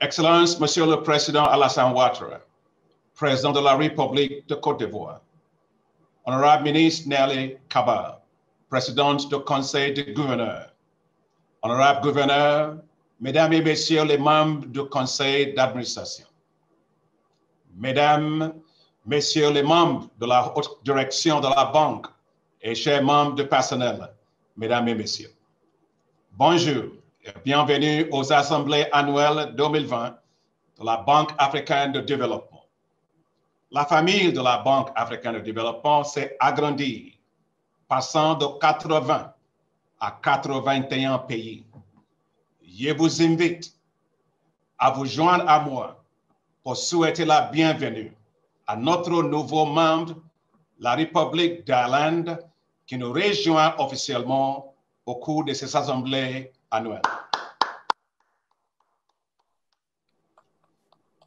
Excellence, Monsieur le Président Alassane Ouattara, Président de la République de Côte d'Ivoire, Honorable Ministre Nelly Kaba, Présidente du Conseil des gouverneurs, Honorable Gouverneur, Mesdames et Messieurs les membres du Conseil d'administration, Mesdames, Messieurs les membres de la haute direction de la banque et chers membres du personnel, Mesdames et Messieurs, bonjour et bienvenue aux assemblées annuelles 2020 de la Banque africaine de développement. La famille de la Banque africaine de développement s'est agrandie, passant de 80 à 81 pays. Je vous invite à vous joindre à moi pour souhaiter la bienvenue à notre nouveau membre, la République d'Irlande, qui nous rejoint officiellement au cours de ces assemblées annuelles.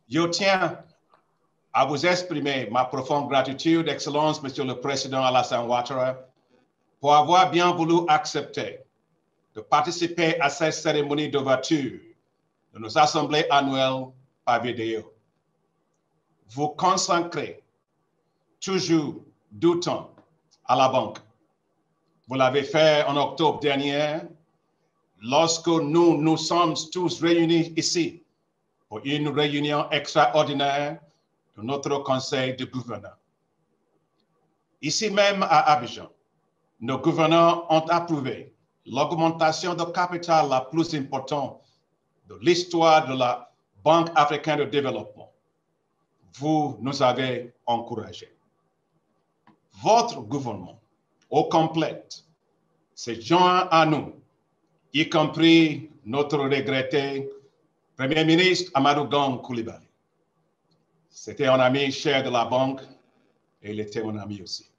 Je tiens à vous exprimer ma profonde gratitude, Excellence, Monsieur le Président Alassane Ouattara, pour avoir bien voulu accepter de participer à cette cérémonie d'ouverture de nos assemblées annuelles par vidéo. Vous consacrez toujours du temps à la banque. Vous l'avez fait en octobre dernier, lorsque nous nous sommes tous réunis ici pour une réunion extraordinaire de notre conseil de gouverneurs. Ici même à Abidjan, nos gouverneurs ont approuvé l'augmentation de capital la plus importante de l'histoire de la Banque africaine de développement. Vous nous avez encouragés. Votre gouvernement, au complet, s'est joint à nous, y compris notre regretté Premier ministre Amadou Gon Coulibaly. C'était un ami cher de la banque et il était mon ami aussi.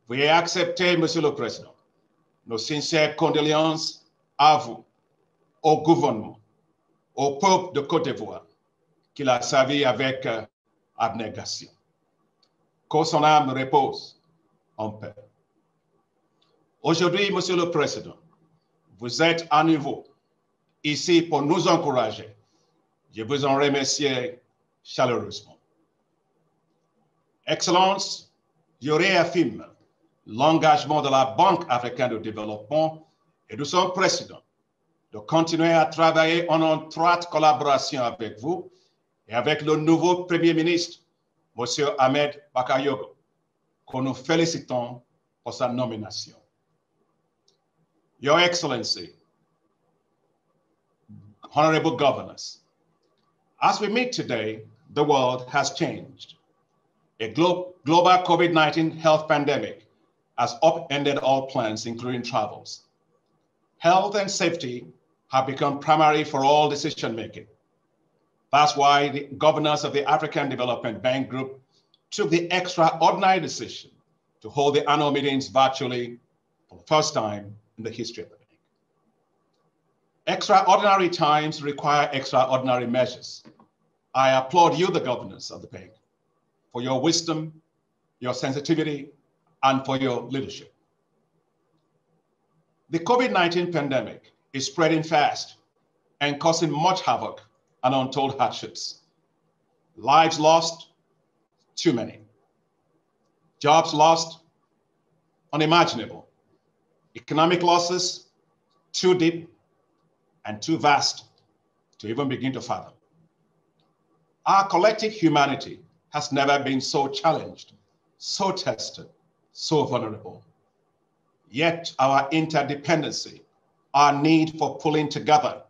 Veuillez accepter, Monsieur le Président, nos sincères condoléances à vous, au gouvernement, au peuple de Côte d'Ivoire, qu'il a servi avec abnégation. Que son âme repose en paix. Aujourd'hui, Monsieur le Président, vous êtes à nouveau ici pour nous encourager. Je vous en remercie chaleureusement. Excellence, je réaffirme l'engagement de la Banque africaine de développement et de son président de continuer à travailler en étroite collaboration avec vous et avec le nouveau Premier ministre, M. Ahmed Bakayoko, que nous félicitons pour sa nomination. Your Excellency, honorable governors, as we meet today, the world has changed. A global COVID-19 health pandemic has upended all plans, including travels. Health and safety have become primary for all decision-making. That's why the governors of the African Development Bank Group took the extraordinary decision to hold the annual meetings virtually for the first time in the history of the bank. Extraordinary times require extraordinary measures. I applaud you, the governors of the bank, for your wisdom, your sensitivity, and for your leadership. The COVID-19 pandemic is spreading fast and causing much havoc and untold hardships. Lives lost, too many. Jobs lost, unimaginable. Economic losses, too deep and too vast to even begin to fathom. Our collective humanity has never been so challenged, so tested, so vulnerable. Yet our interdependency, our need for pulling together,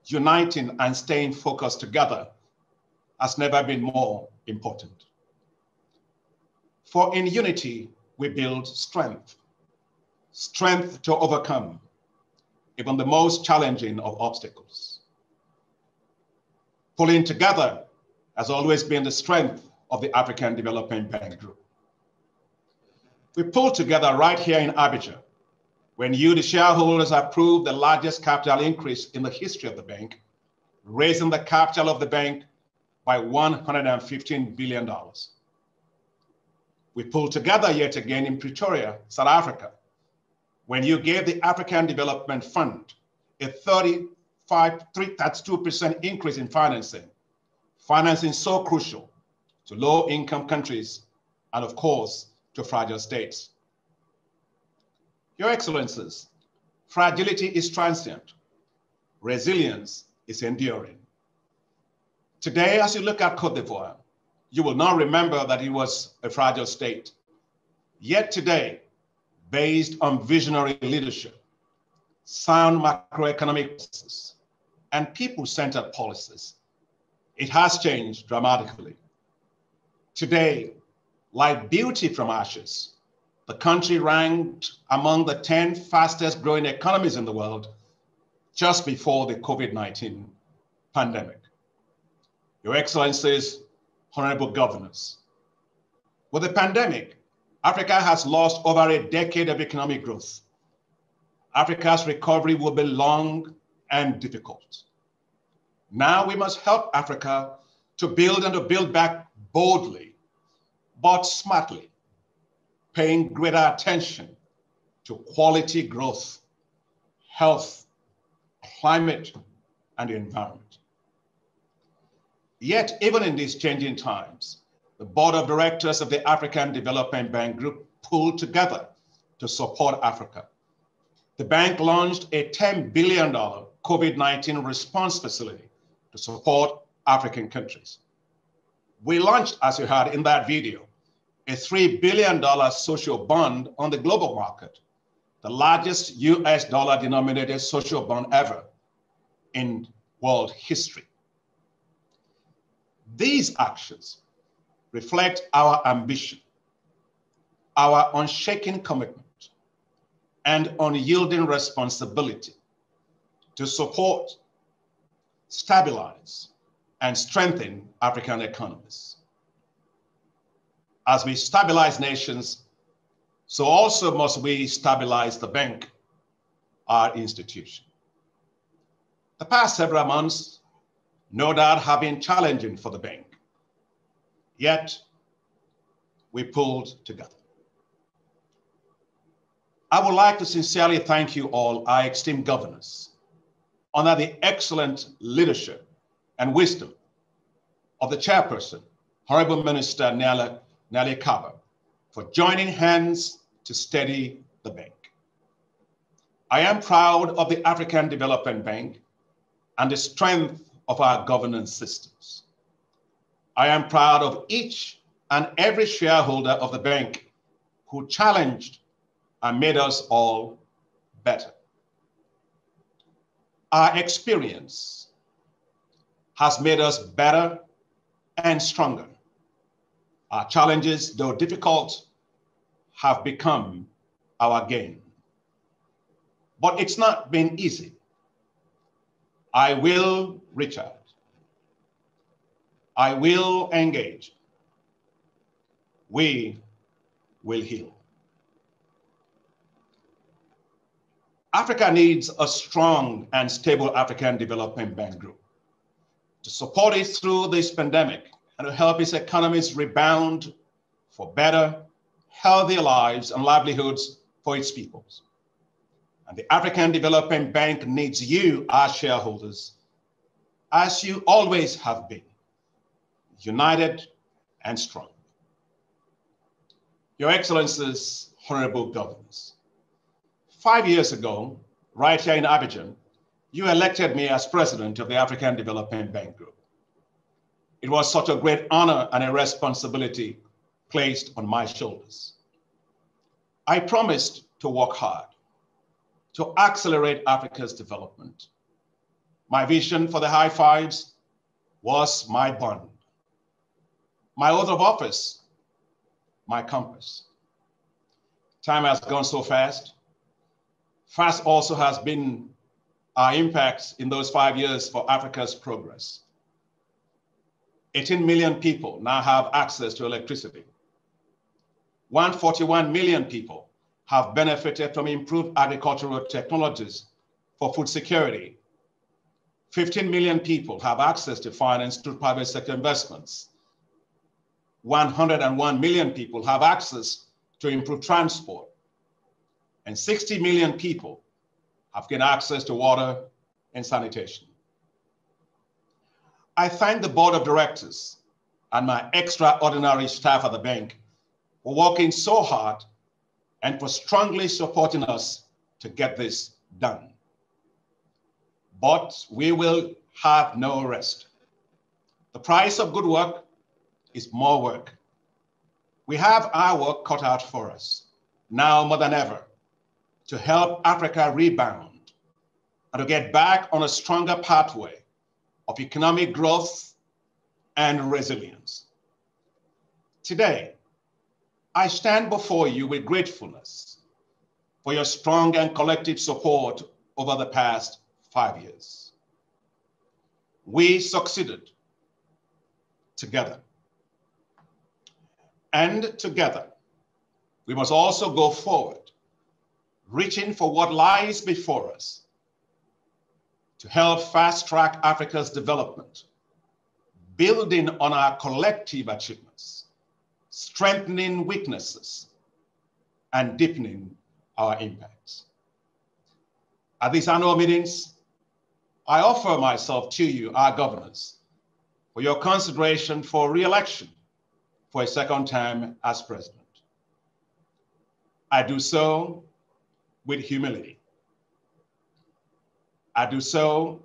uniting and staying focused together has never been more important. For in unity, we build strength, strength to overcome even the most challenging of obstacles. Pulling together has always been the strength of the African Development Bank Group. We pulled together right here in Abidjan when you, the shareholders, approved the largest capital increase in the history of the bank, raising the capital of the bank by $115 billion. We pulled together yet again in Pretoria, South Africa, when you gave the African Development Fund a $30 32% increase in financing. Financing so crucial to low-income countries and, of course, to fragile states. Your Excellencies, fragility is transient. Resilience is enduring. Today, as you look at Côte d'Ivoire, you will not remember that it was a fragile state. Yet today, based on visionary leadership, sound macroeconomic policies, and people-centered policies, it has changed dramatically. Today, like beauty from ashes, the country ranked among the 10 fastest growing economies in the world just before the COVID-19 pandemic. Your Excellencies, honorable governors, with the pandemic, Africa has lost over a decade of economic growth. Africa's recovery will be long and difficult. Now we must help Africa to build and to build back boldly, but smartly, paying greater attention to quality growth, health, climate, and the environment. Yet, even in these changing times, the board of directors of the African Development Bank Group pulled together to support Africa. The bank launched a $10 billion COVID-19 response facility to support African countries. We launched, as you heard in that video, a $3 billion social bond on the global market, the largest US dollar denominated social bond ever in world history. These actions reflect our ambition, our unshaken commitment, and unyielding responsibility to support, stabilize, and strengthen African economies. As we stabilize nations, so also must we stabilize the bank, our institution. The past several months, no doubt, have been challenging for the bank. Yet, we pulled together. I would like to sincerely thank you all, our esteemed governors, under the excellent leadership and wisdom of the chairperson, Honorable Minister Nelly Kaba, for joining hands to steady the bank. I am proud of the African Development Bank and the strength of our governance systems. I am proud of each and every shareholder of the bank who challenged and made us all better. Our experience has made us better and stronger. Our challenges, though difficult, have become our gain. But it's not been easy. I will reach out. I will engage. We will heal. Africa needs a strong and stable African Development Bank Group to support it through this pandemic and to help its economies rebound for better, healthier lives and livelihoods for its peoples. And the African Development Bank needs you, our shareholders, as you always have been, united and strong. Your Excellencies, honorable governors, 5 years ago, right here in Abidjan, you elected me as president of the African Development Bank Group. It was such a great honor and a responsibility placed on my shoulders. I promised to work hard to accelerate Africa's development. My vision for the high fives was my bond. My oath of office, my compass. Time has gone so fast. Fast also has been our impact in those 5 years for Africa's progress. 18 million people now have access to electricity. 141 million people have benefited from improved agricultural technologies for food security. 15 million people have access to finance through private sector investments. 101 million people have access to improved transport. And 60 million people have gained access to water and sanitation. I thank the board of directors and my extraordinary staff at the bank for working so hard and for strongly supporting us to get this done. But we will have no rest. The price of good work is more work. We have our work cut out for us, now more than ever, to help Africa rebound and to get back on a stronger pathway of economic growth and resilience. Today, I stand before you with gratefulness for your strong and collective support over the past 5 years. We succeeded together. And together, we must also go forward, reaching for what lies before us to help fast-track Africa's development, building on our collective achievements, strengthening weaknesses, and deepening our impacts. At these annual meetings, I offer myself to you, our governors, for your consideration for re-election for a second term as president. I do so with humility. I do so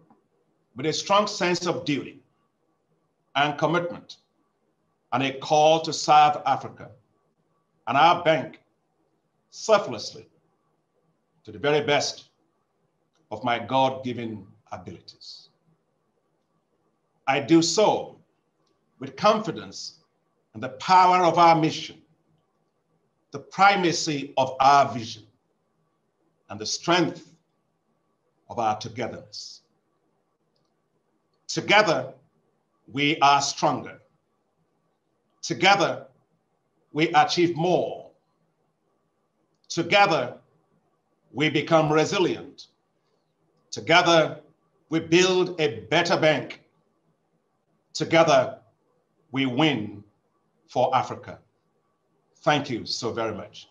with a strong sense of duty and commitment and a call to serve Africa and our bank selflessly to the very best of my God-given abilities. I do so with confidence in the power of our mission, the primacy of our vision, and the strength of our togetherness. Together, we are stronger. Together, we achieve more. Together, we become resilient. Together, we build a better bank. Together, we win for Africa. Thank you so very much.